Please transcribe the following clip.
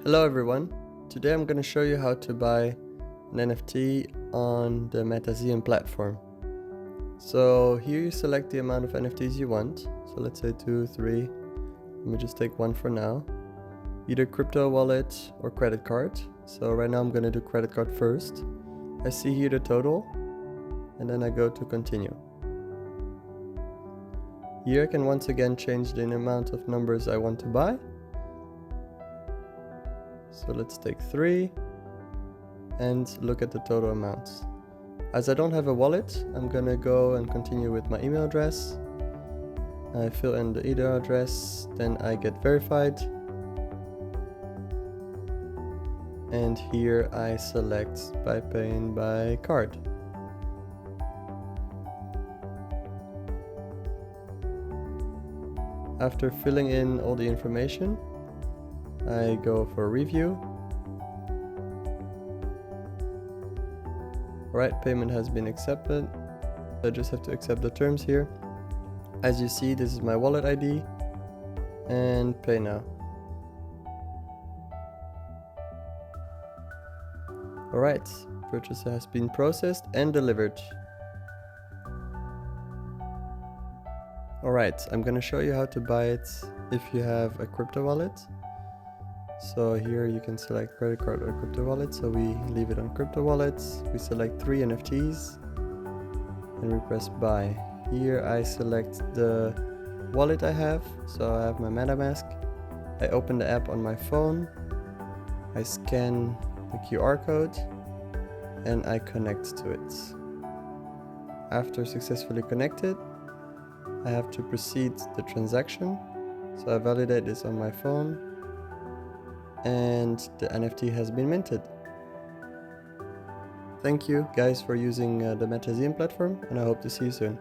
Hello everyone, today I'm going to show you how to buy an NFT on the Metaseum platform. So here you select the amount of NFTs you want, so let's say 2, 3, let me just take one for now. Either crypto wallet or credit card, so right now I'm going to do credit card first. I see here the total and then I go to continue. Here I can once again change the amount of numbers I want to buy. So let's take 3 and look at the total amounts. As I don't have a wallet, I'm gonna go and continue with my email address. I fill in the email address, then I get verified. And here I select by paying by card. After filling in all the information, I go for review. Alright, payment has been accepted. I just have to accept the terms here. As you see, this is my wallet ID and pay now. Alright, purchase has been processed and delivered. Alright, I'm gonna show you how to buy it if you have a crypto wallet. So here you can select credit card or crypto wallet, so we leave it on crypto wallets. We select 3 NFTs and we press buy. Here I select the wallet I have, so I have my MetaMask. I open the app on my phone, I scan the QR code and I connect to it. After successfully connected, I have to proceed the transaction, so I validate this on my phone and the NFT has been minted. Thank you guys for using the Metaseum platform, and I hope to see you soon.